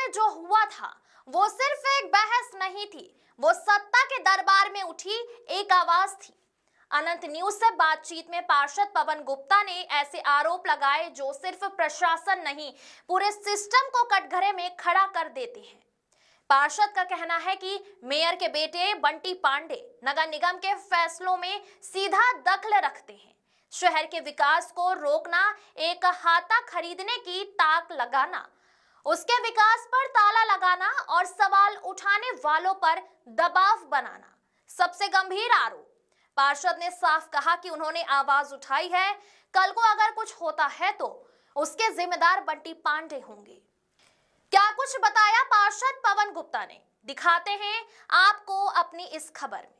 में जो हुआ था वो सिर्फ एक बहस नहीं थी, वो सत्ता के दरबार में उठी एक आवाज थी। अनंत न्यूज से बातचीत में पार्षद पवन गुप्ता ने ऐसे आरोप लगाए जो सिर्फ प्रशासन नहीं, पूरे सिस्टम को कटघरे में खड़ा कर देते हैं। पार्षद का कहना है कि मेयर के बेटे बंटी पांडे नगर निगम के फैसलों में सीधा दखल रखते हैं। शहर के विकास को रोकना, एक हाता खरीदने की ताक लगाना, उसके विकास पर ताला लगाना और सवाल उठाने वालों पर दबाव बनाना सबसे गंभीर आरोप। पार्षद ने साफ कहा कि उन्होंने आवाज उठाई है, कल को अगर कुछ होता है तो उसके जिम्मेदार बंटी पांडे होंगे। क्या कुछ बताया पार्षद पवन गुप्ता ने, दिखाते हैं आपको अपनी इस खबर में।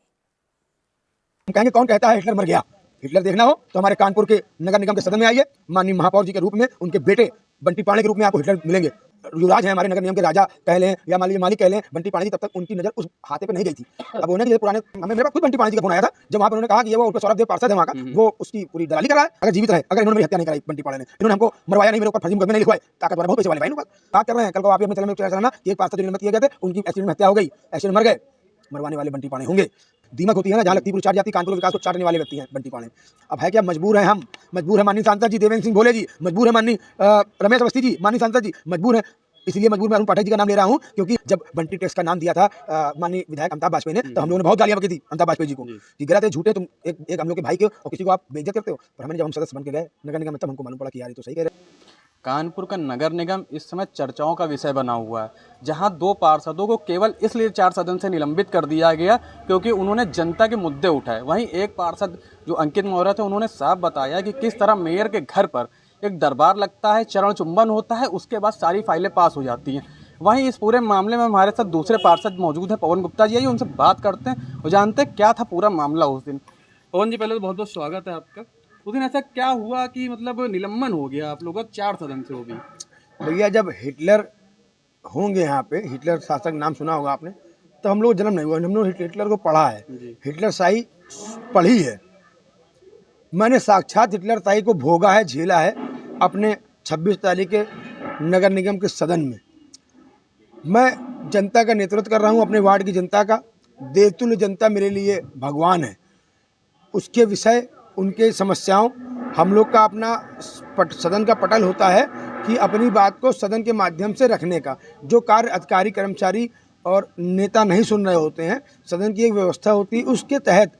कहेंगे कौन कहता है हिटलर मर गया। हिटलर देखना हो तो हमारे कानपुर के नगर निगम के सदन में आइए, माननीय महापौर जी के रूप में उनके बेटे बंटी पांडे के रूप में आपको हिटलर मिलेंगे। युवराज है हमारे नगर निगम के, राजा कह लें या मालिक कह लें, बंटी पांडे जी तब तक उनकी नजर उस हाथे पे नहीं गई थी। अब उन्हें ये पुराने मेरे पास खुद बंटी पांडे जी का फोन आया था जब वहाँ पर उन्होंने कहा कि ये वो सौरभ देव पार्षद है वहाँ का, वो उसकी पूरी दलाली कर रहा है। अगर जीवित रहे, अगर इन्होंने मेरी हत्या नहीं कराई, बंटी पांडे ने, इन्होंने हमको मरवाया नहीं, मेरे ऊपर फर्जी मुकदमे नहीं लिखवाए, ताकत वाले बहुत पैसे वाले भाई बात कर रहे हैं। कल को आप अपने चैनल में चलाना कि एक पार्षद जो निलंबित किए गए थे उनकी एक्सीडेंट में हत्या हो गई, एक्सीडेंट मर गए, मरवाने वाले बंटी पांडे होंगे। दीमक होती है ना, जहाँ लगती पूरी चाट जाती, कानपुर विकास को चाटने वाले व्यक्ति हैं बंटी पांडे। अब है क्या, मजबूर हैं हम, मजबूर है माननीय सांसद जी देवेंद्र सिंह भोले जी, मजबूर है माननीय रमेश अवस्थी जी, माननीय सांसद जी मजबूर है। इसलिए मजबूर मैं अरुण पाठक जी का नाम ले रहा हूं, क्योंकि जब बंटी टैक्स का नाम दिया था माननीय विधायक अमिताभ वाजपेयी ने, तो हम लोगों ने बहुत गालियां बकी थी अमिताभ वाजपेयी जी को कि गलत है, झूठे, तुम एक हम लोग के भाई के और किसी को आप बेइज्जत करते हो। पर हमने जब हम सदस्य बन के गए नगर निगम में, तब हमको मालूम पड़ा कि यार ये तो सही कह रहे हैं। कानपुर का नगर निगम इस समय चर्चाओं का विषय बना हुआ है, जहां 2 पार्षदों को केवल इसलिए 4 सदन से निलंबित कर दिया गया क्योंकि उन्होंने जनता के मुद्दे उठाए। वहीं एक पार्षद जो अंकित मौर्य थे, उन्होंने साफ बताया कि किस तरह मेयर के घर पर एक दरबार लगता है, चरण चुंबन होता है, उसके बाद सारी फाइलें पास हो जाती हैं। वहीं इस पूरे मामले में हमारे साथ दूसरे पार्षद मौजूद हैं, पवन गुप्ता जी, आइए उनसे बात करते हैं और जानते हैं क्या था पूरा मामला उस दिन। पवन जी, पहले तो बहुत बहुत स्वागत है आपका। उस दिन ऐसा क्या हुआ कि मतलब निलंबन हो गया आप लोगों का 4 सदन से? वो भी भैया, जब हिटलर होंगे यहाँ पे, हिटलर शासक नाम सुना होगा आपने, तो हम लोग जन्म नहीं हुआ, हम लोग हिटलर को पढ़ा है, हिटलर शाही पढ़ी है। मैंने साक्षात हिटलर शाही को भोगा है, झेला है अपने 26 तारीख के नगर निगम के सदन में। मैं जनता का नेतृत्व कर रहा हूँ, अपने वार्ड की जनता का। देवतुल्य जनता मेरे लिए भगवान है। उसके विषय, उनके समस्याओं, हम लोग का अपना सदन का पटल होता है कि अपनी बात को सदन के माध्यम से रखने का। जो कार्य अधिकारी, कर्मचारी और नेता नहीं सुन रहे होते हैं, सदन की एक व्यवस्था होती है, उसके तहत,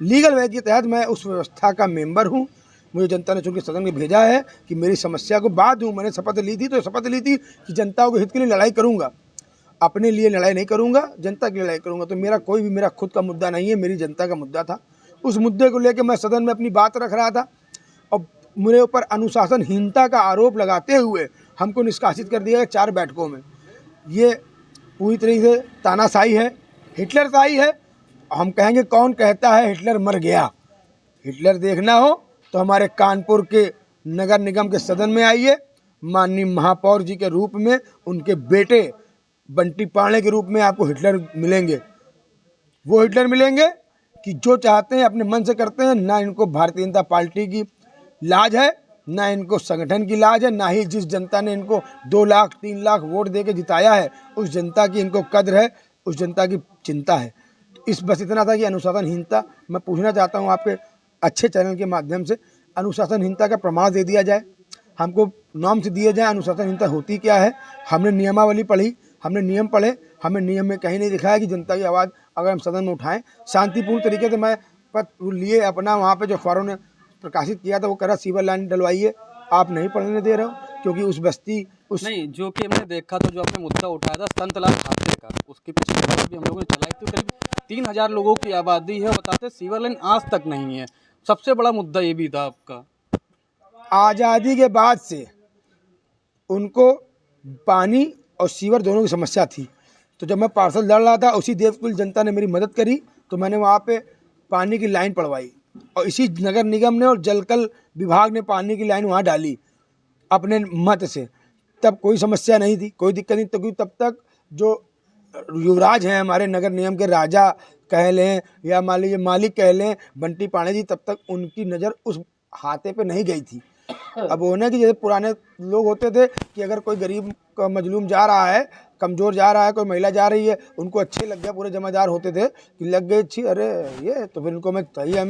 लीगल वे के तहत मैं उस व्यवस्था का मेंबर हूँ। मुझे जनता ने चूँकि सदन में भेजा है कि मेरी समस्या को बात दूँ। मैंने शपथ ली थी, तो शपथ ली थी कि जनता के हित के लिए लड़ाई करूँगा, अपने लिए लड़ाई नहीं करूँगा, जनता की लड़ाई करूँगा। तो मेरा कोई भी मेरा खुद का मुद्दा नहीं है, मेरी जनता का मुद्दा था। उस मुद्दे को लेकर मैं सदन में अपनी बात रख रहा था और मेरे ऊपर अनुशासनहीनता का आरोप लगाते हुए हमको निष्कासित कर दिया गया 4 बैठकों में। ये पूरी तरीके से तानाशाही है, हिटलर शाही है। हम कहेंगे कौन कहता है हिटलर मर गया। हिटलर देखना हो तो हमारे कानपुर के नगर निगम के सदन में आइए, माननीय महापौर जी के रूप में उनके बेटे बंटी पांडे के रूप में आपको हिटलर मिलेंगे। वो हिटलर मिलेंगे कि जो चाहते हैं अपने मन से करते हैं। ना इनको भारतीय जनता पार्टी की लाज है, ना इनको संगठन की लाज है, ना ही जिस जनता ने इनको 2 लाख 3 लाख वोट दे के जिताया है उस जनता की इनको कद्र है, उस जनता की चिंता है। इस बस इतना था कि अनुशासनहीनता, मैं पूछना चाहता हूँ आपके अच्छे चैनल के माध्यम से, अनुशासनहीनता का प्रमाण दे दिया जाए, हमको नाम से दिए जाए अनुशासनहीनता होती क्या है। हमने नियमावली पढ़ी, हमने नियम पढ़े, हमें नियम में कहीं नहीं दिखाया कि जनता की आवाज़ अगर हम सदन में उठाएं शांतिपूर्ण तरीके से। मैं पत्र लिए अपना, वहाँ पे जो अखबारों ने प्रकाशित किया था वो कह रहा सीवर लाइन डलवाइए, आप नहीं पढ़ने दे रहे हो क्योंकि उस बस्ती उस नहीं, जो कि हमने देखा तो जो आपने मुद्दा उठाया था संतलाल खाते का, उसके पीछे खबर भी हम लोगों ने चलाई थी। करीब 3000 लोगों की आबादी है, बताते सीवर लाइन आज तक नहीं है। सबसे बड़ा मुद्दा ये भी था आपका। आज़ादी के बाद से उनको पानी और सीवर दोनों की समस्या थी। तो जब मैं पार्षद लड़ रहा था, उसी देवकुल जनता ने मेरी मदद करी, तो मैंने वहाँ पे पानी की लाइन पड़वाई और इसी नगर निगम ने और जलकल विभाग ने पानी की लाइन वहाँ डाली अपने मत से। तब कोई समस्या नहीं थी, कोई दिक्कत नहीं। तो क्योंकि तब तक जो युवराज हैं हमारे नगर निगम के, राजा कह लें या मान लीजिए मालिक कह लें, बंटी पांडे जी, तब तक उनकी नज़र उस हाथे पे नहीं गई थी। अब होने की जैसे पुराने लोग होते थे कि अगर कोई गरीब का मजलूम जा रहा है कमज़ोर जा रहा है, कोई महिला जा रही है, उनको अच्छे लग गया, पूरे जमादार होते थे कि लग गई अच्छी, अरे ये तो फिर इनको हमें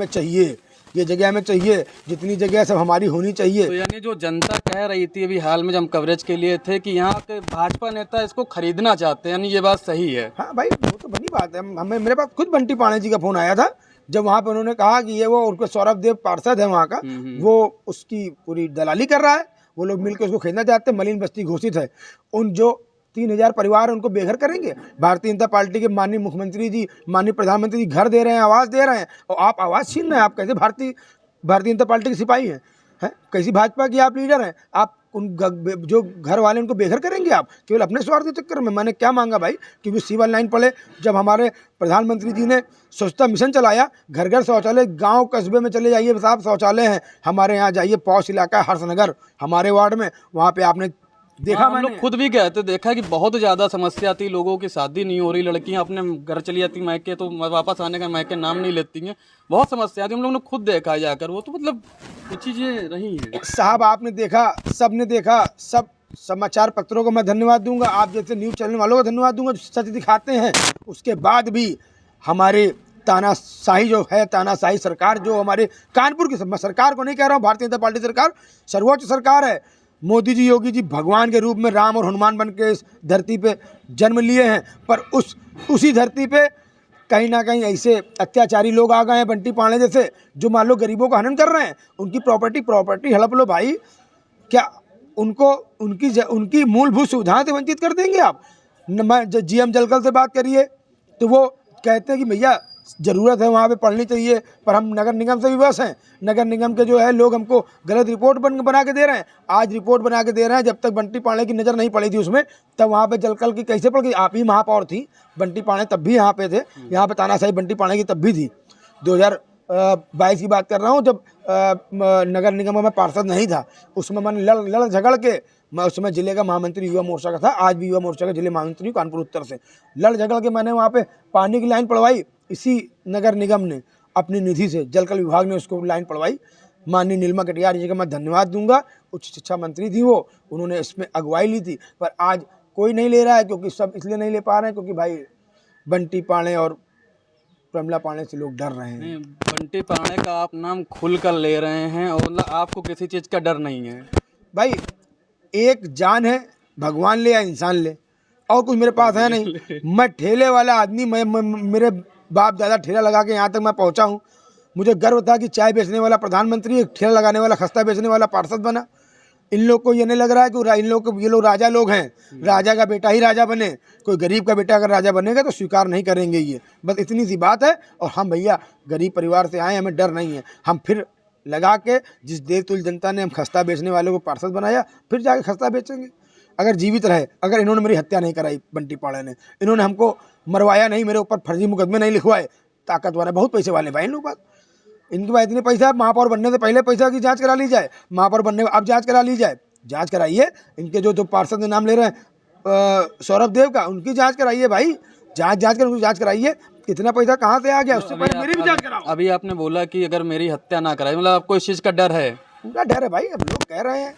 चाहिए, ये जगह हमें चाहिए, जितनी जगह सब हमारी होनी चाहिए। तो यानी जो जनता कह रही थी अभी हाल में जब हम कवरेज के लिए थे कि यहाँ के भाजपा नेता इसको खरीदना चाहते हैं, यानी ये बात सही है? हाँ भाई, वो तो बनी बात है। हमें मेरे पास खुद बंटी पाणे जी का फ़ोन आया था, जब वहाँ पे उन्होंने कहा कि ये वो उनके सौरभ देव पार्षद है वहाँ का, वो उसकी पूरी दलाली कर रहा है, वो लोग मिलकर उसको खरीदना चाहते हैं, मलिन बस्ती घोषित है, उन जो 3000 परिवार उनको बेघर करेंगे। भारतीय जनता पार्टी के माननीय मुख्यमंत्री जी, माननीय प्रधानमंत्री जी घर दे रहे हैं, आवाज़ दे रहे हैं, और आप आवाज़ छीन रहे हैं। आप कैसे भारतीय जनता पार्टी के सिपाही हैं? कैसी भाजपा की आप लीडर हैं? आप उन जो घर वाले उनको बेघर करेंगे आप, केवल अपने स्वार्थ के चक्कर में? मैंने क्या मांगा भाई, क्योंकि सिविल लाइन पड़े, जब हमारे प्रधानमंत्री जी ने स्वच्छता मिशन चलाया, घर घर शौचालय, गांव कस्बे में चले जाइए साहब, शौचालय हैं। हमारे यहाँ जाइए, पौष इलाका है हर्षनगर हमारे वार्ड में, वहाँ पे आपने देखा, हम लोग खुद भी गए थे, देखा कि बहुत ज़्यादा समस्या थी, लोगों की शादी नहीं हो रही, लड़कियां अपने घर चली जाती मायके तो वापस आने का मायके नाम नहीं लेती हैं, बहुत समस्या थी, हम लोगों ने खुद देखा जाकर। वो तो मतलब कुछ चीज़ें रही हैं साहब, आपने देखा, सबने देखा, सब समाचार पत्रों को मैं धन्यवाद दूंगा, आप जैसे न्यूज़ चैनल वालों को धन्यवाद दूंगा जो सच दिखाते हैं। उसके बाद भी हमारे तानाशाही जो है, तानाशाही सरकार जो हमारे कानपुर की, मैं सरकार को नहीं कह रहा हूँ, भारतीय जनता पार्टी सरकार सर्वोच्च सरकार है। मोदी जी, योगी जी भगवान के रूप में राम और हनुमान बन के इस धरती पे जन्म लिए हैं, पर उसी धरती पे कहीं ना कहीं ऐसे अत्याचारी लोग आ गए हैं, बंटी पाणे जैसे, जो मान लो गरीबों का हनन कर रहे हैं, उनकी प्रॉपर्टी हड़प लो भाई। क्या उनको उनकी मूलभूत सुविधाएं से वंचित कर देंगे आप? जीएम जलकल से बात करिए तो वो कहते हैं कि भैया ज़रूरत है वहाँ पे पढ़नी चाहिए, पर हम नगर निगम से विवश हैं। नगर निगम के जो है लोग हमको गलत रिपोर्ट बना के दे रहे हैं। आज रिपोर्ट बना के दे रहे हैं, जब तक बंटी पाणे की नज़र नहीं पड़ी थी उसमें, तब वहाँ पे जलकल की कैसे पड़ गई? आप ही महापौर थी, बंटी पाणे तब भी यहाँ पे थे, यहाँ पे तानाशाही बंटी पाणे की तब भी थी। 2022 की बात कर रहा हूँ, जब नगर निगम में पार्षद नहीं था, उसमें मैंने लड़ झगड़ के, मैं उस समय जिले का महामंत्री युवा मोर्चा का था, आज भी युवा मोर्चा का जिले महामंत्री कानपुर उत्तर से, लड़ झगड़ के मैंने वहाँ पे पानी की लाइन पड़वाई। इसी नगर निगम ने अपनी निधि से, जलकल विभाग ने उसको लाइन पड़वाई। माननीय नीलिमा कटियार जी का मैं धन्यवाद दूंगा, उच्च शिक्षा मंत्री थी वो, उन्होंने इसमें अगुवाई ली थी, पर आज कोई नहीं ले रहा है, क्योंकि सब इसलिए नहीं ले पा रहे हैं क्योंकि भाई बंटी पाणे और प्रमिला पाणे से लोग डर रहे हैं। बंटी पाणे का आप नाम खुल कर ले रहे हैं और मतलब आपको किसी चीज़ का डर नहीं है? भाई एक जान है, भगवान ले या इंसान ले, और कुछ मेरे पास है नहीं। मैं ठेले वाला आदमी, मेरे बाप दादा ठेला लगा के यहाँ तक मैं पहुँचा हूँ। मुझे गर्व था कि चाय बेचने वाला प्रधानमंत्री, ठेला लगाने वाला, खस्ता बेचने वाला पार्षद बना। इन लोग को ये नहीं लग रहा है कि इन लोग को, ये लोग राजा लोग हैं, राजा का बेटा ही राजा बने। कोई गरीब का बेटा अगर राजा बनेगा तो स्वीकार नहीं करेंगे ये, बस इतनी सी बात है। और हम भैया गरीब परिवार से आए, हमें डर नहीं है। हम फिर लगा के, जिस देवतुल्य जनता ने हम खस्ता बेचने वालों को पार्षद बनाया, फिर जाके खस्ता बेचेंगे अगर जीवित रहे। अगर इन्होंने मेरी हत्या नहीं कराई, बंटी पाणे ने, इन्होंने हमको मरवाया नहीं, मेरे ऊपर फर्जी मुकदमे नहीं लिखवाए, ताकतवर है, बहुत पैसे वाले भाई इन लोग। बात इनके पास इतने पैसा, महापौर बनने से पहले पैसा की जांच करा ली जाए, महापौर बनने अब जांच करा ली जाए, जांच कराइए। इनके जो पार्षद ने नाम ले रहे हैं सौरभ देव का, उनकी जांच कराइए भाई, जांच कर उनकी जांच कराइए, कितना पैसा कहाँ से आ गया, उससे पहले मेरी भी जांच कराओ। अभी आपने बोला कि अगर मेरी हत्या ना कराई, मतलब आपको इस चीज़ का डर है? पूरा डर है भाई। अब लोग कह रहे हैं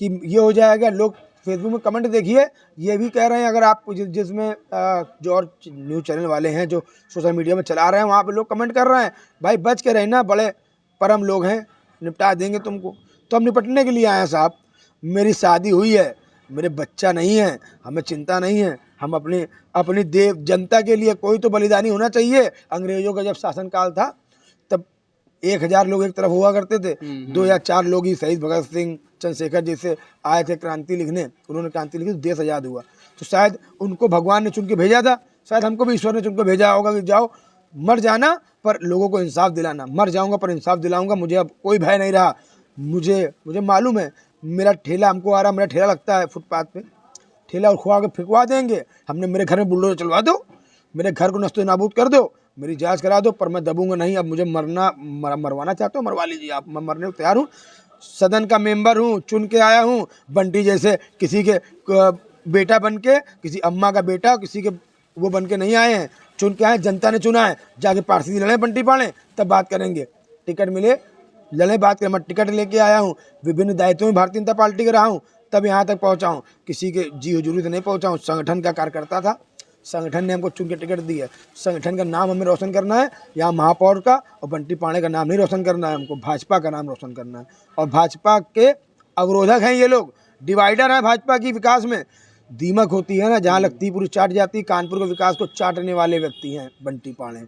कि ये हो जाएगा, लोग फेसबुक में कमेंट देखिए, ये भी कह रहे हैं, अगर आप जिसमें जो और न्यूज़ चैनल वाले हैं जो सोशल मीडिया में चला रहे हैं, वहाँ पे लोग कमेंट कर रहे हैं, भाई बच के रहना, बड़े परम लोग हैं, निपटा देंगे तुमको। तो हम निपटने के लिए आए हैं साहब। मेरी शादी हुई है, मेरे बच्चा नहीं है, हमें चिंता नहीं है। हम अपनी देव जनता के लिए कोई तो बलिदानी होना चाहिए। अंग्रेजों का जब शासनकाल था तब 1000 लोग एक तरफ हुआ करते थे, 2 या 4 लोग ही शहीद भगत सिंह, चंद्रशेखर जैसे आए थे क्रांति लिखने, उन्होंने क्रांति लिखी तो देश आज़ाद हुआ। तो शायद उनको भगवान ने चुन के भेजा था, शायद हमको भी ईश्वर ने चुन के भेजा होगा कि जाओ मर जाना, पर लोगों को इंसाफ दिलाना। मर जाऊंगा पर इंसाफ दिलाऊंगा, मुझे अब कोई भय नहीं रहा। मुझे मालूम है, मेरा ठेला हमको आ रहा, मेरा ठेला लगता है फुटपाथ पे, ठेला उखवा के फिकवा देंगे। हमने मेरे घर में बुलडोजर चलवा दो, मेरे घर को नस्तो नाबूद कर दो, मेरी जांच करा दो, पर मैं दबूंगा नहीं। अब मुझे मरवाना चाहते हो, मरवा लीजिए आप, मैं मरने को तैयार हूँ। सदन का मेंबर हूँ, चुन के आया हूँ। बंटी जैसे किसी के बेटा बन के, किसी अम्मा का बेटा, किसी के वो बन के नहीं आए हैं, चुन के आए, जनता ने चुना है। जाके पार्षद लड़े, बंटी पाणे, तब बात करेंगे। टिकट मिले लड़े, बात करें। मैं टिकट लेके आया हूँ, विभिन्न दायित्वों में भारतीय जनता पार्टी का रहा हूँ, तब यहाँ तक पहुँचा हूँ, किसी के जी हुजूरी तो नहीं पहुँचा हूँ। संगठन का कार्यकर्ता था, संगठन ने हमको चुन के टिकट दी है। संगठन का नाम हमें रोशन करना है, यहाँ महापौर का और बंटी पांडे का नाम नहीं रोशन करना है, हमको भाजपा का नाम रोशन करना है। और भाजपा के अवरोधक हैं ये लोग, डिवाइडर हैं भाजपा की विकास में। दीमक होती है ना, जहाँ लगती पूरी चाट जाती, कानपुर के विकास को चाटने वाले व्यक्ति हैं बंटी पांडे।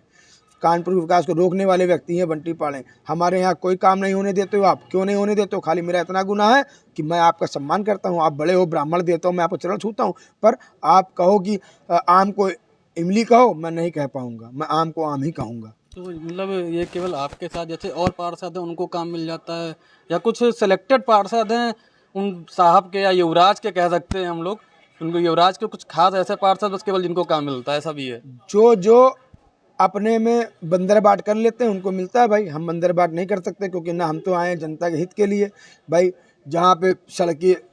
कानपुर के विकास को रोकने वाले व्यक्ति हैं बंटी पांडे। हमारे यहाँ कोई काम नहीं होने देते हो आप, क्यों नहीं होने देते हो? खाली मेरा इतना गुनाह है कि मैं आपका सम्मान करता हूँ, आप बड़े हो, ब्राह्मण देता हूँ, मैं आपको चरण छूता हूँ, पर आप कहो कि आम को इमली कहो, मैं नहीं कह पाऊँगा, मैं आम को आम ही कहूँगा। तो मतलब ये केवल आपके साथ जैसे और पार्षद हैं उनको काम मिल जाता है, या कुछ सिलेक्टेड पार्षद हैं उन साहब के या युवराज के कह सकते हैं हम लोग, उनको युवराज के कुछ खास ऐसे पार्षद बस केवल जिनको काम मिलता है, ऐसा भी है? जो अपने में बंदर बाट कर लेते हैं उनको मिलता है भाई। हम बंदर बाट नहीं कर सकते, क्योंकि ना हम तो आए हैं जनता के हित के लिए भाई। जहाँ पे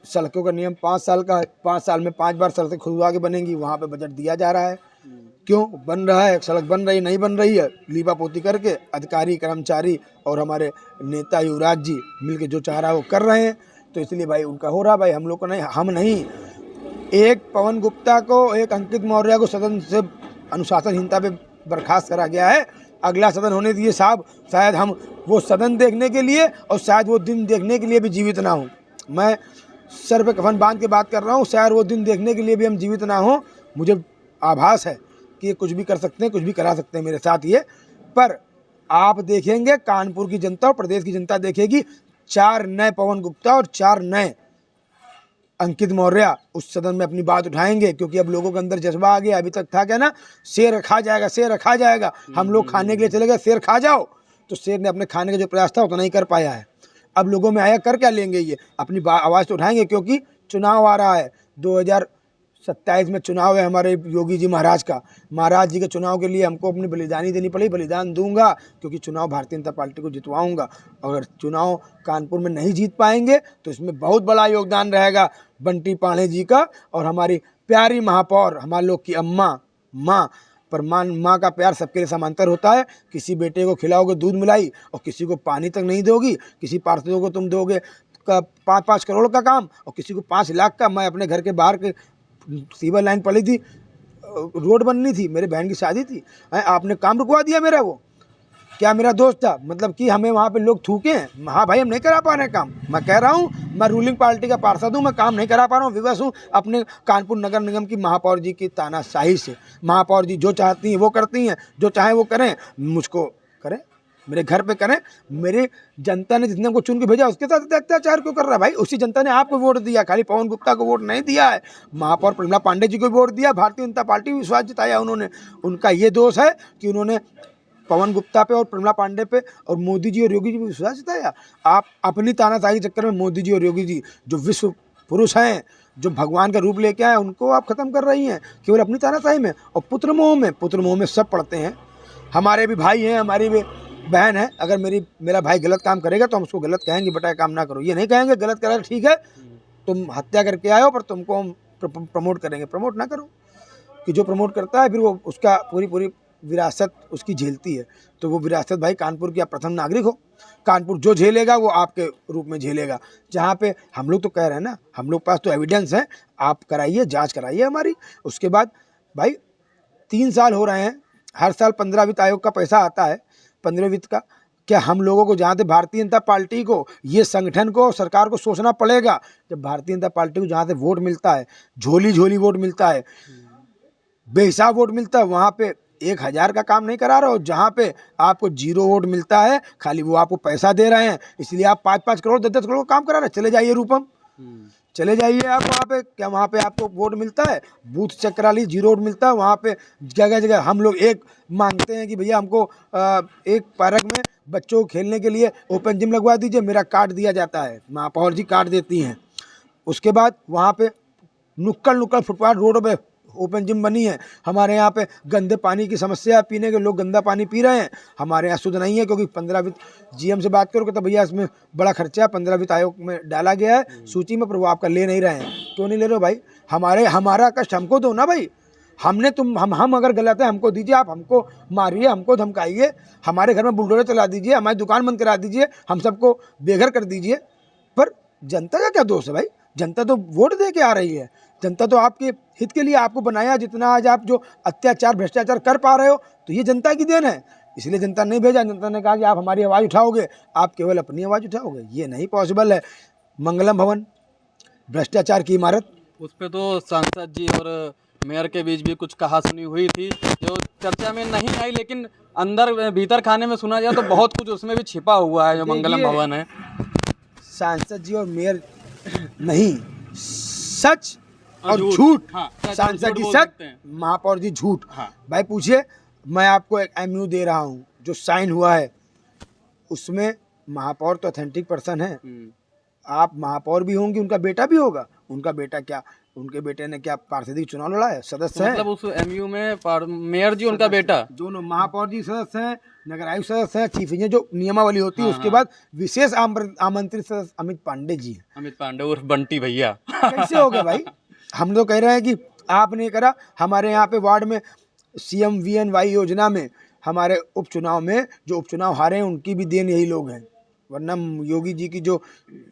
सड़कों का नियम 5 साल का है, 5 साल में 5 बार सड़कें खुदवा के बनेंगी, वहाँ पे बजट दिया जा रहा है। क्यों बन रहा है? सड़क बन रही नहीं बन रही है, लीपा पोती करके अधिकारी कर्मचारी और हमारे नेता युवराज जी मिलके जो चाह रहा है वो कर रहे हैं, तो इसलिए भाई उनका हो रहा भाई, हम लोग को नहीं। हम नहीं, एक पवन गुप्ता को, एक अंकित मौर्य को सदन से अनुशासनहीनता पे बर्खास्त करा गया है। अगला सदन होने दिए साहब, शायद हम वो सदन देखने के लिए और शायद वो दिन देखने के लिए भी जीवित ना हो। मैं सर पे कफन बांध के बात कर रहा हूँ, शायद वो दिन देखने के लिए भी हम जीवित ना हो। मुझे आभास है कि ये कुछ भी कर सकते हैं, कुछ भी करा सकते हैं मेरे साथ ये। पर आप देखेंगे, कानपुर की जनता और प्रदेश की जनता देखेगी, 4 नए पवन गुप्ता और 4 नए अंकित मौर्य उस सदन में अपनी बात उठाएंगे, क्योंकि अब लोगों के अंदर जज्बा आ गया। अभी तक था क्या ना, शेर खा जाएगा, शेर खा जाएगा, हम लोग खाने के लिए चले गए, शेर खा जाओ, तो शेर ने अपने खाने का जो प्रयास था उतना नहीं कर पाया है। अब लोगों में आया, कर क्या लेंगे ये? अपनी आवाज़ तो उठाएंगे, क्योंकि चुनाव आ रहा है, 2027 में चुनाव है हमारे योगी जी महाराज का। महाराज जी के चुनाव के लिए हमको अपनी बलिदानी देनी पड़ी, बलिदान दूंगा, क्योंकि चुनाव भारतीय जनता पार्टी को जितवाऊंगा। अगर चुनाव कानपुर में नहीं जीत पाएंगे तो इसमें बहुत बड़ा योगदान रहेगा बंटी पांडे जी का और हमारी प्यारी महापौर, हमारे लोग की अम्मा माँ। पर माँ का प्यार सबके लिए समांतर होता है। किसी बेटे को खिलाओगे दूध मिलाई और किसी को पानी तक नहीं दोगी। किसी पार्षदों को तुम दोगे 5-5 करोड़ का काम और किसी को 5 लाख का। मैं अपने घर के बाहर के सीवर लाइन पड़ी थी, रोड बननी थी, मेरे बहन की शादी थी, आपने काम रुकवा दिया मेरा। वो क्या मेरा दोस्त था? मतलब कि हमें वहाँ पे लोग थूके हैं। हाँ भाई, हम नहीं करा पा रहे काम। मैं कह रहा हूँ, मैं रूलिंग पार्टी का पार्षद हूँ, मैं काम नहीं करा पा रहा हूँ, विवश हूँ अपने कानपुर नगर निगम की महापौर जी की तानाशाही से। महापौर जी जो चाहती हैं वो करती हैं, जो चाहें वो करें, मुझको करें, मेरे घर पे करें। मेरी जनता ने जितने को चुन के भेजा उसके साथ अत्याचार क्यों कर रहा है भाई? उसी जनता ने आपको वोट दिया, खाली पवन गुप्ता को वोट नहीं दिया है, महापौर प्रमिला पांडे जी को वोट दिया। भारतीय जनता पार्टी विश्वास जताया उन्होंने। उनका ये दोष है कि उन्होंने पवन गुप्ता पे और प्रमिला पांडे पे और मोदी जी और योगी जी पे विश्वास जताया। आप अपनी तानाशाही के चक्कर में मोदी जी और योगी जी जो विश्व पुरुष हैं, जो भगवान का रूप लेके आए, उनको आप खत्म कर रही हैं केवल अपनी तानाशाही में और पुत्र मोह में सब पड़ते हैं। हमारे भी भाई हैं, हमारी भी बहन है। अगर मेरा भाई गलत काम करेगा तो हम उसको गलत कहेंगे, बेटा काम ना करो। ये नहीं कहेंगे गलत करेगा ठीक है, तुम हत्या करके आए हो, पर तुमको हम प्रमोट करेंगे। प्रमोट ना करो, कि जो प्रमोट करता है फिर वो उसका पूरी विरासत उसकी झेलती है। तो वो विरासत भाई कानपुर की आप प्रथम नागरिक हो। कानपुर जो झेलेगा वो आपके रूप में झेलेगा। जहाँ पे हम लोग तो कह रहे हैं ना, हम लोग पास तो एविडेंस है, आप कराइए, जांच कराइए हमारी। उसके बाद भाई 3 साल हो रहे हैं, हर साल 15 वित्त आयोग का पैसा आता है, 15 वित्त का। क्या हम लोगों को, जहाँ से भारतीय जनता पार्टी को, ये संगठन को, सरकार को सोचना पड़ेगा। जब भारतीय जनता पार्टी को जहाँ से वोट मिलता है, झोली वोट मिलता है, बेहिसाब वोट मिलता है, वहाँ पे 1000 का काम नहीं करा रहे हो। जहाँ पे आपको 0 वोट मिलता है, खाली वो आपको पैसा दे रहे हैं, इसलिए आप 5-5 करोड़ 10-10 करोड़ का काम करा रहे हैं। चले जाइए रूपम, चले जाइए आप वहाँ पे। क्या वहाँ पे आपको वोट मिलता है? बूथ चेक करा लीजिए, 0 वोट मिलता है वहाँ पे। जगह जगह हम लोग एक मांगते हैं कि भैया हमको एक पार्क में बच्चों को खेलने के लिए ओपन जिम लगवा दीजिए, मेरा कार्ड दिया जाता है, महापौर जी कार्ड देती हैं। उसके बाद वहाँ पे नुक्कड़ फुटपाथ रोड पे ओपन जिम बनी है। हमारे यहाँ पे गंदे पानी की समस्या है, पीने के लोग गंदा पानी पी रहे हैं। हमारे यहाँ शुद्ध नहीं है, क्योंकि 15 वित्त जीएम से बात करोगे तो भैया इसमें बड़ा खर्चा है, 15 वित्त आयोग में डाला गया है सूची में, पर वो आपका ले नहीं रहे हैं। क्यों नहीं ले रहे हो भाई? हमारा कष्ट हमको दो ना भाई। हम अगर गलत है हमको दीजिए, आप हमको मारिए, हमको धमकाइए, हमारे घर में बुलडोजर चला दीजिए, हमारी दुकान बंद करा दीजिए, हम सबको बेघर कर दीजिए। पर जनता का क्या दोष है भाई? जनता तो वोट दे के आ रही है, जनता तो आपके हित के लिए आपको बनाया। जितना आज आप जो अत्याचार भ्रष्टाचार कर पा रहे हो तो ये जनता की देन है, इसलिए जनता ने भेजा। जनता ने कहा कि आप हमारी आवाज़ उठाओगे, आप केवल अपनी आवाज़ उठाओगे, ये नहीं पॉसिबल है। मंगलम भवन, भ्रष्टाचार की इमारत, उस पे तो सांसद जी और मेयर के बीच भी कुछ कहासुनी हुई थी जो चर्चा में नहीं आई, लेकिन अंदर भीतर खाने में सुना जाए तो बहुत कुछ उसमें भी छिपा हुआ है जो मंगलम भवन है। सांसद जी और मेयर नहीं, सच और झूठ। झूठ। हाँ, सच और सांसद झूठ जी बोल सच, सकते हैं। महापौर जी झूठ। हाँ। भाई पूछिए, मैं आपको एक MU दे रहा हूँ जो साइन हुआ है, उसमें महापौर तो ऑथेंटिक पर्सन है। आप महापौर भी होंगे, उनका बेटा भी होगा। उनका बेटा क्या, उनके बेटे ने क्या पार्षदिक चुनाव लड़ा है? सदस्य है। मतलब उस MU में मेयर जी उनका बेटा, दोनों महापौर जी सदस्य हैं, नगर आयुक्त सदस्य हैं, चीफ इंजीनियर जो नियमावली होती है। उसके बाद विशेष आमंत्रित सदस्य अमित पांडे जी हैं। अमित पांडे उर्फ बंटी भैया। कैसे हो गया भाई? हम लोग कह रहे हैं कि आपने करा। हमारे यहाँ पे वार्ड में CM VNY योजना में हमारे उपचुनाव में जो उपचुनाव हारे हैं उनकी भी देन यही लोग हैं, वरना योगी जी की जो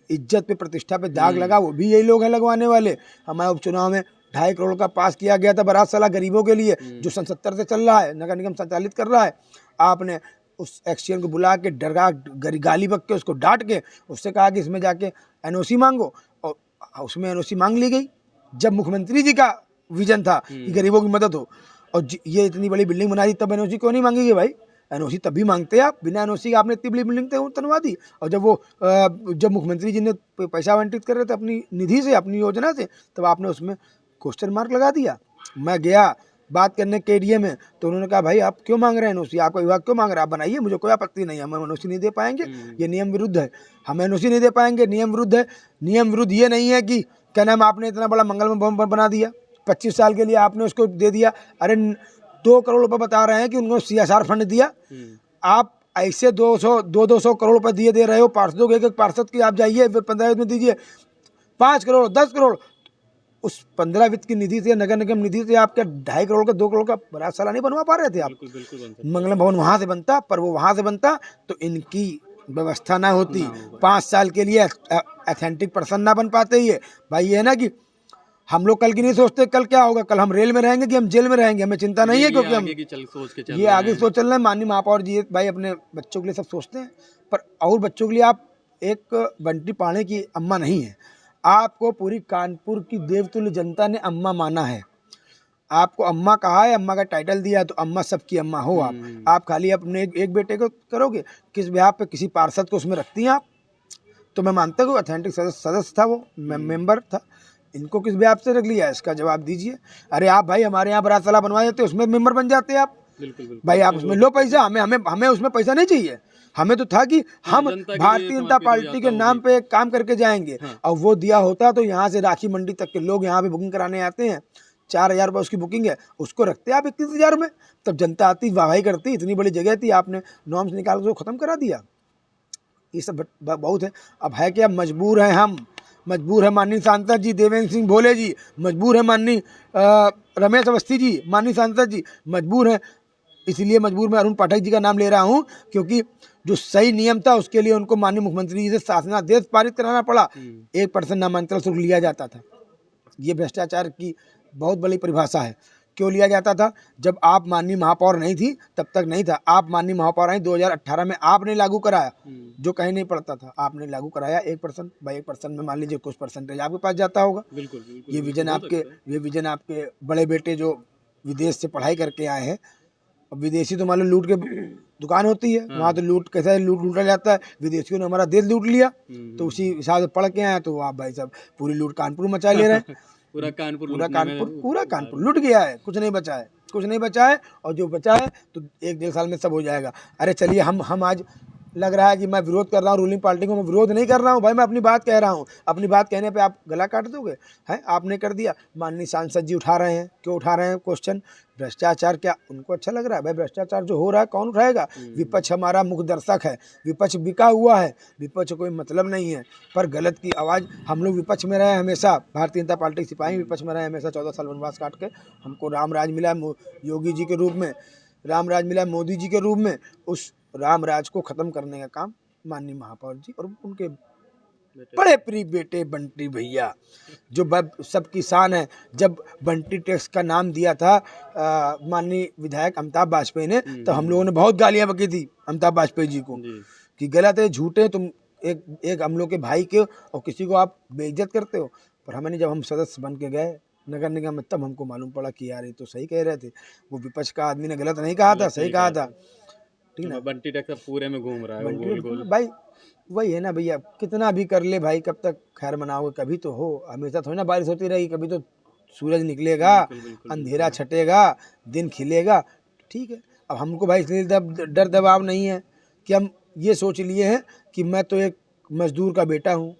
इज्जत पे प्रतिष्ठा पे दाग लगा वो भी यही लोग हैं लगवाने वाले। हमारे उपचुनाव में 2.5 करोड़ का पास किया गया था बारात साला गरीबों के लिए, जो सन 70 से चल रहा है, नगर निगम संचालित कर रहा है। आपने उस एक्सचेंज को बुला के डरा गाली बक के उसको डांट के उससे कहा कि इसमें जाके NOC मांगो, और उसमें NOC मांग ली गई। जब मुख्यमंत्री जी का विजन था कि गरीबों की मदद हो, और ये इतनी बड़ी बिल्डिंग बना दी, तब NOC क्यों नहीं मांगी भाई? NOC तभी मांगते हैं आप, बिना NOC के आपने इतनी बड़ी बिल्डिंग बनवा दी। और जब मुख्यमंत्री जी ने पैसा आवंटित कर रहे थे अपनी निधि से, अपनी योजना से, तब आपने उसमें क्वेश्चन मार्क लगा दिया। मैं गया बात करने KDA में, तो उन्होंने कहा भाई आप क्यों मांग रहे हैं NOC, आपका विभाग क्यों मांग रहा है? आप बनाइए, मुझे कोई आपत्ति नहीं है, हम NOC नहीं दे पाएंगे, ये नियम विरुद्ध है। हम NOC नहीं दे पाएंगे, नियम विरुद्ध है। नियम विरुद्ध ये नहीं है कि क्या नाम, आपने इतना बड़ा मंगलम भवन बना दिया, 25 साल के लिए आपने उसको दे दिया। अरे 2 करोड़ रुपए बता रहे हैं कि उनको CSR फंड दिया। आप ऐसे 200 करोड़ रुपए दिए दे रहे हो पार्षदों को, एक पार्षद की आप जाइए 15 वित्त में दीजिए 5 करोड़ 10 करोड़। उस 15 वित्त की निधि से, नगर निगम निधि से आप क्या 2.5 करोड़ का 2 करोड़ का बारात साला नहीं बनवा पा रहे थे आप? मंगलम भवन वहाँ से बनता, पर वो वहाँ से बनता तो इनकी व्यवस्था ना होती, 5 साल के लिए ऑथेंटिक पर्सन ना बन पाते। ये भाई ये है ना कि हम लोग कल की नहीं सोचते कल क्या होगा, कल हम रेल में रहेंगे कि हम जेल में रहेंगे, हमें चिंता नहीं है, क्योंकि हम ये आगे सोच चल रहे हैं। माननीय महापौर जी भाई अपने बच्चों के लिए सब सोचते हैं, पर और बच्चों के लिए आप एक बंटी पाणे की अम्मा नहीं है। आपको पूरी कानपुर की देवतुल्य जनता ने अम्मा माना है, आपको अम्मा कहा है, अम्मा का टाइटल दिया है, तो अम्मा सबकी अम्मा हो आप खाली अपने एक बेटे को करोगे, किस बिहार पे किसी पार्षद को उसमें रखती हैं आप? तो मैं मानता हूँ ऑथेंटिक सदस्य था वो, मेंबर था, इनको किस बिहार से रख लिया, इसका जवाब दीजिए। अरे आप भाई हमारे यहाँ बारात साला बनवा देते, उसमें मेंबर बन जाते आप। बिल्कुल। भाई आप उसमें लो पैसा, हमें उसमें पैसा नहीं चाहिए। हमें तो था कि हम भारतीय जनता पार्टी के नाम पे काम करके जाएंगे। और वो दिया होता तो यहाँ से राखी मंडी तक के लोग यहाँ पे बुकिंग कराने आते हैं, 4,000 रुपये उसकी बुकिंग है, उसको रखते आप 31,000 में, तब जनता आती वाहवाही करती। इतनी बड़ी जगह थी, आपने नॉर्म्स निकाल के ख़त्म करा दिया। ये सब बहुत है। अब है कि अब मजबूर हैं हम, मजबूर है माननीय सांसद जी देवेंद्र सिंह भोले जी, मजबूर है माननीय रमेश अवस्थी जी, माननीय सांसद जी मजबूर हैं। इसलिए मजबूर मैं अरुण पाठक जी का नाम ले रहा हूं, क्योंकि जो सही नियम था उसके लिए उनको माननीय मुख्यमंत्री जी से शासनादेश पारित कराना पड़ा। 1% नामांतरण शुल्क लिया जाता था। ये भ्रष्टाचार की बहुत बड़ी परिभाषा है। क्यों लिया जाता था? जब आप माननीय महापौर नहीं थी तब तक नहीं था। आप माननीय महापौर आई 2018 में, आपने लागू कराया, जो कहीं नहीं पड़ता था, आपने लागू कराया 1%। भाई 1% में मान लीजिए कुछ परसेंटेज आपके पास जाता होगा। बिल्कुल, ये विजन आपके बड़े बेटे जो विदेश से पढ़ाई करके आए हैं, अब विदेशी तो मान लो लूट के दुकान होती है, वहाँ तो लूट कैसे लूटा जाता है। विदेशियों ने हमारा देश लूट लिया, तो उसी हिसाब से पढ़ के आए, तो आप भाई साहब पूरी लूट कानपुर मचा ले रहे हैं। पूरा कानपुर लूट गया है, कुछ नहीं बचा है, और जो बचा है तो 1-1.5 साल में सब हो जाएगा। अरे चलिए, हम आज लग रहा है कि मैं विरोध कर रहा हूँ रूलिंग पार्टी को, मैं विरोध नहीं कर रहा हूँ भाई, मैं अपनी बात कह रहा हूँ। अपनी बात कहने पे आप गला काट दोगे? हैं, आपने कर दिया। माननीय सांसद जी उठा रहे हैं, क्यों उठा रहे हैं क्वेश्चन? भ्रष्टाचार क्या उनको अच्छा लग रहा है? भाई भ्रष्टाचार जो हो रहा है कौन उठाएगा? विपक्ष हमारा मुख्य दर्शक है, विपक्ष बिका हुआ है, विपक्ष कोई मतलब नहीं है, पर गलत की आवाज़ हम लोग विपक्ष में रहे हमेशा। भारतीय जनता पार्टी के सिपाही विपक्ष में रहे हमेशा। 14 साल वनवास काट के हमको राम राज मिला योगी जी के रूप में, राम राज मिला मोदी जी के रूप में। उस राम राज को ख़त्म करने का काम माननीय महापौर जी और उनके बड़े प्रिय बेटे बंटी भैया, जो सब किसान है। जब बंटी टैक्स का नाम दिया था माननीय विधायक अमिताभ वाजपेयी ने, तो हम लोगों ने बहुत गालियां बकी थी अमिताभ वाजपेयी जी को कि गलत है, झूठे, तुम एक हम लोग के भाई के और किसी को आप बेइज्जत करते हो। पर हमने जब हम सदस्य बन के गए नगर निगम में, तब हमको मालूम पड़ा कि यार ये तो सही कह रहे थे, वो विपक्ष का आदमी ने गलत नहीं कहा था, सही कहा था। ठीक ना, बंटी टैक्स पूरे में घूम रहा है गोल गोल। भाई वही है ना भैया, कितना भी कर ले भाई, कब तक खैर मनाओगे, कभी तो हो, हमेशा थोड़ी ना बारिश होती रहेगी, कभी तो सूरज निकलेगा, अंधेरा छटेगा, दिन खिलेगा। ठीक है, अब हमको भाई इसलिए डर दबाव नहीं है कि हम ये सोच लिए हैं कि मैं तो एक मजदूर का बेटा हूँ,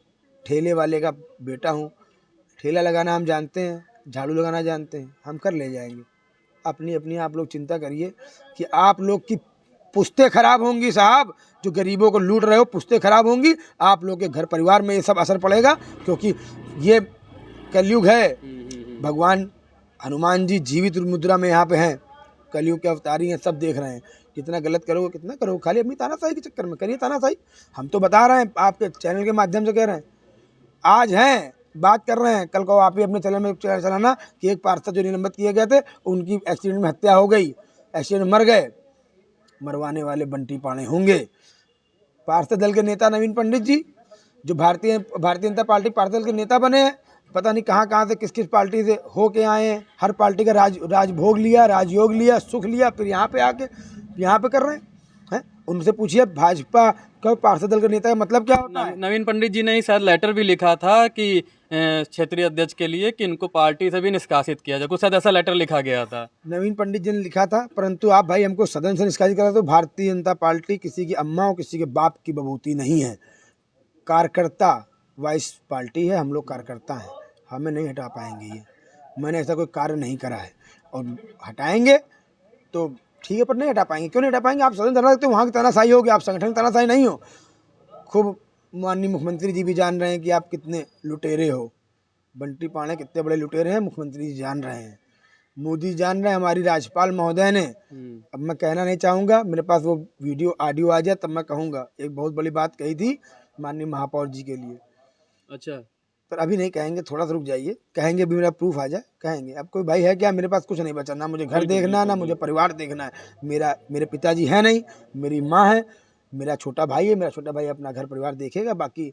ठेले वाले का बेटा हूँ, ठेला लगाना हम जानते हैं, झाड़ू लगाना जानते हैं, हम कर ले जाएंगे। अपनी अपनी आप लोग चिंता करिए कि आप लोग की पुश्तें खराब होंगी साहब, जो गरीबों को लूट रहे हो, पुश्तें खराब होंगी, आप लोग के घर परिवार में ये सब असर पड़ेगा, क्योंकि ये कलयुग है। भगवान हनुमान जी जीवित मुद्रा में यहाँ पे हैं, कलयुग के अवतारी हैं, सब देख रहे हैं। जितना गलत करोगे कितना करोगे, खाली अपनी तानाशाही के चक्कर में करिए तानाशाही। हम तो बता रहे हैं, आपके चैनल के माध्यम से कह रहे हैं, आज हैं बात कर रहे हैं, कल को आप ही अपने चैनल में चलाना कि एक पार्षद जो निलंबित किए गए थे उनकी एक्सीडेंट में हत्या हो गई, एक्सीडेंट में मर गए, मरवाने वाले बंटी पाणे होंगे। पार्षद दल के नेता नवीन पंडित जी, जो भारतीय जनता पार्टी पार्षद दल के नेता बने हैं, पता नहीं कहाँ से किस किस पार्टी से हो के आए हैं, हर पार्टी का राजभोग लिया, राजयोग लिया, सुख लिया, फिर यहाँ पे आके यहाँ पे कर रहे हैं। उनसे पूछिए भाजपा का पार्षद दल के नेता का मतलब क्या होता है। नवीन पंडित जी ने ही शायद लेटर भी लिखा था कि क्षेत्रीय अध्यक्ष के लिए कि इनको पार्टी से भी निष्कासित किया जाए, कुछ शायद ऐसा लेटर लिखा गया था। नवीन पंडित जी ने लिखा था, परंतु आप भाई हमको सदन से निष्कासित करा, तो भारतीय जनता पार्टी किसी की अम्मा और किसी के बाप की बबूती नहीं है, कार्यकर्ता वाइस पार्टी है, हम लोग कार्यकर्ता हैं, हमें नहीं हटा पाएंगे ये। मैंने ऐसा कोई कार्य नहीं करा है, और हटाएंगे तो ठीक है, पर नहीं हटा पाएंगे। क्यों नहीं हटा पाएंगे, आप सदन धरना रखते हो, वहाँ की तानाशाही होगी, आप संगठन की तानाशाही नहीं हो। खूब माननीय मुख्यमंत्री जी भी जान रहे हैं कि आप कितने लुटेरे हो, बंटी पाणे कितने बड़े लुटेरे हैं, मुख्यमंत्री जी जान रहे हैं, मोदी जान रहे हैं, हमारी राज्यपाल महोदय ने। अब मैं कहना नहीं चाहूँगा, मेरे पास वो वीडियो ऑडियो आ जाए तब मैं कहूँगा। एक बहुत बड़ी बात कही थी माननीय महापौर जी के लिए। अच्छा, पर अभी नहीं कहेंगे, थोड़ा सा रुक जाइए, कहेंगे भी, मेरा प्रूफ आ जाए कहेंगे। अब कोई भाई है क्या, मेरे पास कुछ नहीं बचा, ना मुझे घर देखना, ना मुझे परिवार देखना है। मेरे पिताजी है नहीं, मेरी माँ है, मेरा छोटा भाई है, मेरा छोटा भाई अपना घर परिवार देखेगा। बाकी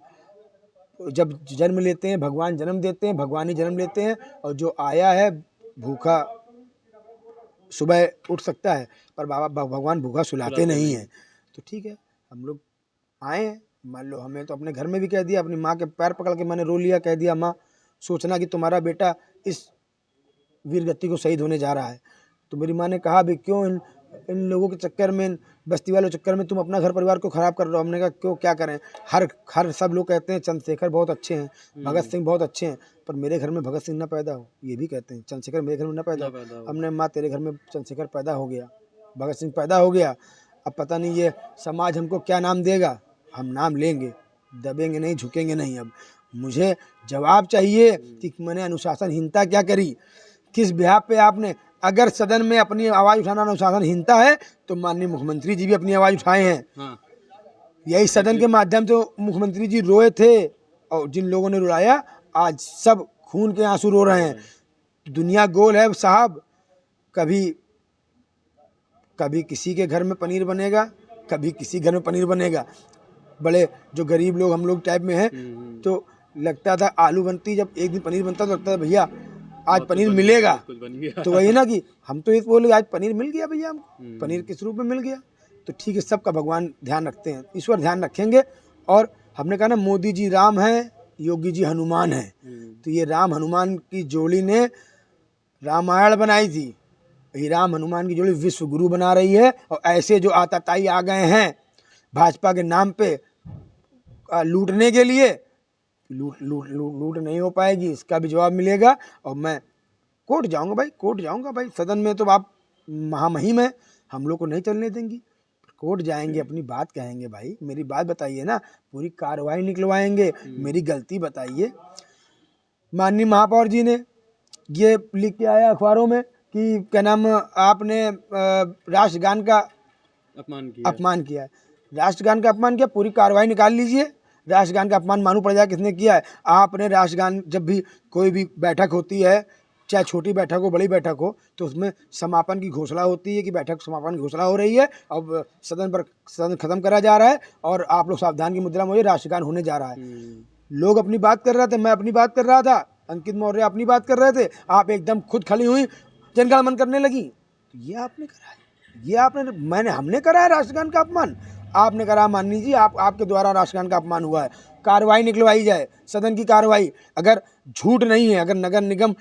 जब जन्म लेते हैं भगवान जन्म देते हैं, भगवान ही जन्म लेते हैं, और जो आया है भूखा सुबह उठ सकता है, पर बाबा भगवान भूखा सुलाते नहीं हैं। तो ठीक है, हम लोग आए हैं, मान लो हमें तो अपने घर में भी कह दिया, अपनी माँ के पैर पकड़ के मैंने रो लिया, कह दिया माँ, सोचना कि तुम्हारा बेटा इस वीरगति को शहीद होने जा रहा है। तो मेरी माँ ने कहा भी क्यों इन लोगों के चक्कर में, इन बस्ती वालों के चक्कर में तुम अपना घर परिवार को खराब कर रहे हो। हमने कहा क्यों, क्या करें, हर सब लोग कहते हैं चंद्रशेखर बहुत अच्छे हैं, भगत सिंह बहुत अच्छे हैं, पर मेरे घर में भगत सिंह ना पैदा हो, ये भी कहते हैं चंद्रशेखर मेरे घर में ना पैदा हो। हमने माँ तेरे घर में चंद्रशेखर पैदा हो गया, भगत सिंह पैदा हो गया, अब पता नहीं ये समाज हमको क्या नाम देगा, हम नाम लेंगे, दबेंगे नहीं, झुकेंगे नहीं। अब मुझे जवाब चाहिए कि मैंने अनुशासनहीनता क्या करी, किस बिहार पे आपने, अगर सदन में अपनी आवाज़ उठाना अनुशासनहीनता है तो माननीय मुख्यमंत्री जी भी अपनी आवाज़ उठाए हैं। यही सदन के माध्यम से मुख्यमंत्री जी रोए थे, और जिन लोगों ने रुलाया आज सब खून के आंसू रो रहे हैं। दुनिया गोल है साहब, कभी किसी के घर में पनीर बनेगा, कभी किसी घर में पनीर बनेगा। बड़े जो गरीब लोग हम लोग टाइप में हैं, तो लगता था आलू बनती, जब एक दिन पनीर बनता तो लगता था भैया आज पनीर मिलेगा। तो वही ना कि हम तो ये बोले आज पनीर मिल गया भैया, हमको पनीर किस रूप में मिल गया। तो ठीक है, सबका भगवान ध्यान रखते हैं, ईश्वर ध्यान रखेंगे। और हमने कहा ना, मोदी जी राम हैं, योगी जी हनुमान हैं, तो ये राम हनुमान की जोड़ी ने रामायण बनाई थी, ये राम हनुमान की जोड़ी विश्व गुरु बना रही है। और ऐसे जो आताताई आ गए हैं भाजपा के नाम पे लूटने के लिए, लूट नहीं हो पाएगी, इसका भी जवाब मिलेगा। और मैं कोर्ट जाऊंगा भाई, कोर्ट जाऊंगा भाई, सदन में तो आप महामहिम है, हम लोग को नहीं चलने देंगी, कोर्ट जाएंगे, अपनी बात कहेंगे। भाई मेरी बात बताइए ना, पूरी कार्रवाई निकलवाएंगे, मेरी गलती बताइए। माननीय महापौर जी ने ये लिख के आया अखबारों में कि क्या नाम, आपने राष्ट्रगान का अपमान किया है, राष्ट्रगान का अपमान किया, पूरी कार्रवाई निकाल लीजिए। राष्ट्रगान का अपमान मालूम पड़ जाए किसने किया है। आपने राष्ट्रगान जब भी कोई भी बैठक होती है, चाहे छोटी बैठक हो बड़ी बैठक हो, तो उसमें समापन की घोषणा होती है कि बैठक समापन की घोषणा हो रही है, अब सदन खत्म करा जा रहा है और आप लोग सावधान की मुद्रा में राष्ट्रगान होने जा रहा है। लोग अपनी बात कर रहे थे, मैं अपनी बात कर रहा था, अंकित मौर्य अपनी बात कर रहे थे, आप एकदम खुद खड़ी हुई जनगण मन करने लगी। तो ये आपने करा है, ये आपने हमने करा है राष्ट्रगान का अपमान? आपने करा। माननीय जी, आपके द्वारा राष्ट्रगान का अपमान हुआ है, कार्रवाई निकलवाई जाए, सदन की कार्रवाई। अगर झूठ नहीं है, अगर नगर निगम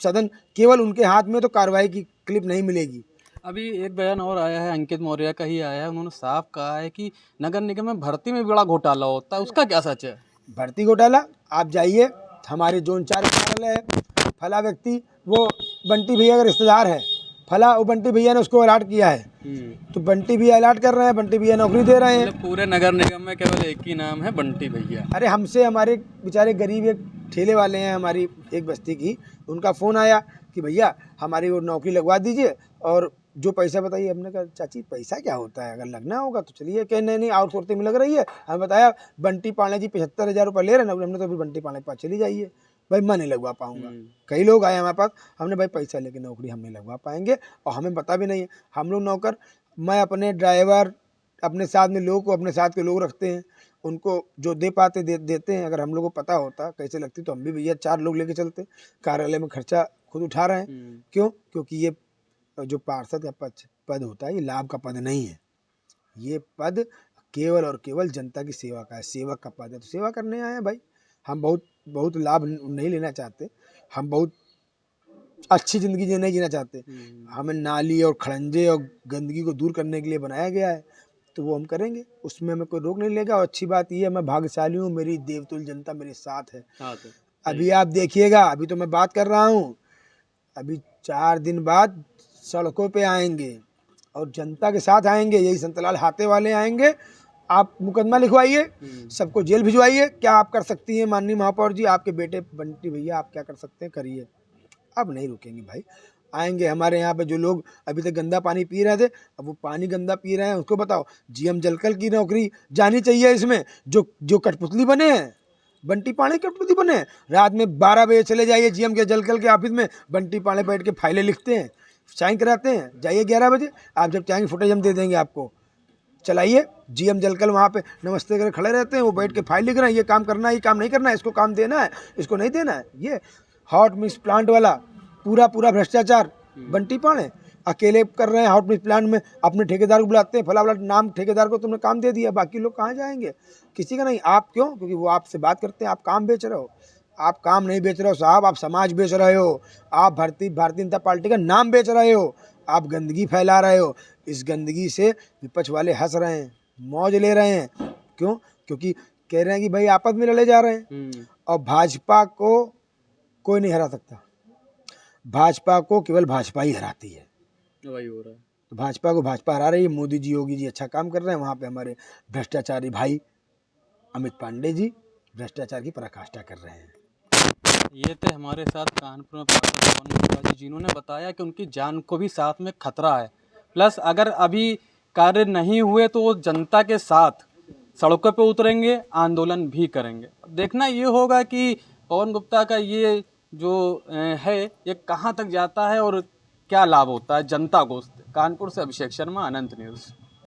सदन केवल उनके हाथ में, तो कार्रवाई की क्लिप नहीं मिलेगी। अभी एक बयान और आया है, अंकित मौर्य का ही आया है, उन्होंने साफ कहा है कि नगर निगम में भर्ती में बड़ा घोटाला होता है, उसका क्या सच है? भर्ती घोटाला, आप जाइए हमारे जोन 4 कार्यालय है, फला व्यक्ति वो बंटी भैया का रिश्तेदार है, फला वो बंटी भैया ने उसको अलॉट किया है, तो बंटी भैया अलॉट कर रहे हैं, बंटी भैया नौकरी दे रहे हैं। मतलब पूरे नगर निगम में केवल एक ही नाम है, बंटी भैया। अरे हमसे हमारे बेचारे गरीब एक ठेले वाले हैं हमारी एक बस्ती की, उनका फ़ोन आया कि भैया हमारी वो नौकरी लगवा दीजिए और जो पैसा बताइए। हमने कहा चाची पैसा क्या होता है, अगर लगना होगा तो चलिए। कहे नहीं आउटसोर्सिंग में लग रही है। हमें बताया बंटी पांडे जी 75,000 रुपये ले रहे हैं, हमने तो अभी बंटी पांडे के पास चली जाइए। भाई मैं नहीं लगवा पाऊंगा। कई लोग आए हमारे पास, हमने भाई पैसा लेके नौकरी हम नहीं लगवा पाएंगे और हमें पता भी नहीं है। हम लोग नौकर, मैं अपने ड्राइवर अपने साथ में लोगों को अपने साथ के लोग रखते हैं, उनको जो दे पाते देते हैं। अगर हम लोग को पता होता कैसे लगती तो हम भी भैया 4 लोग लेके चलते। कार्यालय में खर्चा खुद उठा रहे हैं। क्यों? क्योंकि ये जो पार्षद का पद होता है, ये लाभ का पद नहीं है। ये पद केवल और केवल जनता की सेवा का है, सेवक का पद है। तो सेवा करने आए हैं भाई। हम बहुत लाभ नहीं लेना चाहते, हम बहुत अच्छी ज़िंदगी नहीं जीना चाहते। हमें नाली और खड़ंजे और गंदगी को दूर करने के लिए बनाया गया है, तो वो हम करेंगे, उसमें हमें कोई रोक नहीं लेगा। और अच्छी बात ये है, मैं भाग्यशाली हूँ, मेरी देवतुल्य जनता मेरे साथ है। अभी आप देखिएगा, अभी तो मैं बात कर रहा हूँ, अभी 4 दिन बाद सड़कों पे आएंगे और जनता के साथ आएंगे। यही संतलाल हाथे वाले आएंगे। आप मुकदमा लिखवाइए, सबको जेल भिजवाइए। क्या आप कर सकती हैं माननीय महापौर जी? आपके बेटे बंटी भैया आप क्या कर सकते हैं, करिए। अब नहीं रुकेंगे भाई, आएंगे। हमारे यहाँ पे जो लोग अभी तक गंदा पानी पी रहे थे, अब वो पानी गंदा पी रहे हैं, उसको बताओ। जीएम जलकल की नौकरी जानी चाहिए इसमें। जो कठपुतली बने हैं, बंटी पांडे कठपुतली बने हैं। रात में 12 बजे चले जाइए जीएम के जलकल के ऑफिस में, बंटी पांडे बैठ के फाइलें लिखते हैं, साइन कराते हैं। जाइए 11 बजे, आप जब चाहेंगे फुटेज हम दे देंगे आपको। चलाइए, जीएम जलकल वहाँ पे नमस्ते कर खड़े रहते हैं, वो बैठ के फाइल लिख रहे हैं, ये काम करना है, ये काम नहीं करना है, इसको काम देना है, इसको नहीं देना है। ये हॉट मिक्स प्लांट वाला पूरा भ्रष्टाचार बंटी पांडे अकेले कर रहे हैं। हॉट मिक्स प्लांट में अपने ठेकेदार को बुलाते हैं, फला नाम ठेकेदार को तुमने काम दे दिया, बाकी लोग कहाँ जाएंगे? किसी का नहीं। आप क्यों? क्योंकि वो आपसे बात करते हैं। आप काम बेच रहे हो। आप काम नहीं बेच रहे हो साहब, आप समाज बेच रहे हो। आप भारतीय जनता पार्टी का नाम बेच रहे हो। आप गंदगी फैला रहे हो। इस गंदगी से विपक्ष वाले हंस रहे हैं, मौज ले रहे हैं। क्यों? क्योंकि कह रहे हैं कि भाई आपस में लड़े जा रहे हैं और भाजपा को कोई नहीं हरा सकता। भाजपा को केवल भाजपा ही हराती है। वही हो रहा है। तो भाजपा को भाजपा हरा रही है। मोदी जी, योगी जी अच्छा काम कर रहे हैं। वहाँ पे हमारे भ्रष्टाचारी भाई अमित पांडे जी भ्रष्टाचार की पराकाष्ठा कर रहे हैं। ये थे हमारे साथ कानपुर में पार्षद पवन गुप्ता जी, जिन्होंने बताया कि उनकी जान को भी साथ में खतरा है। प्लस अगर अभी कार्य नहीं हुए तो वो जनता के साथ सड़कों पे उतरेंगे, आंदोलन भी करेंगे। देखना ये होगा कि पवन गुप्ता का ये जो है ये कहाँ तक जाता है और क्या लाभ होता है जनता को। कानपुर से अभिषेक शर्मा, अनंत न्यूज़।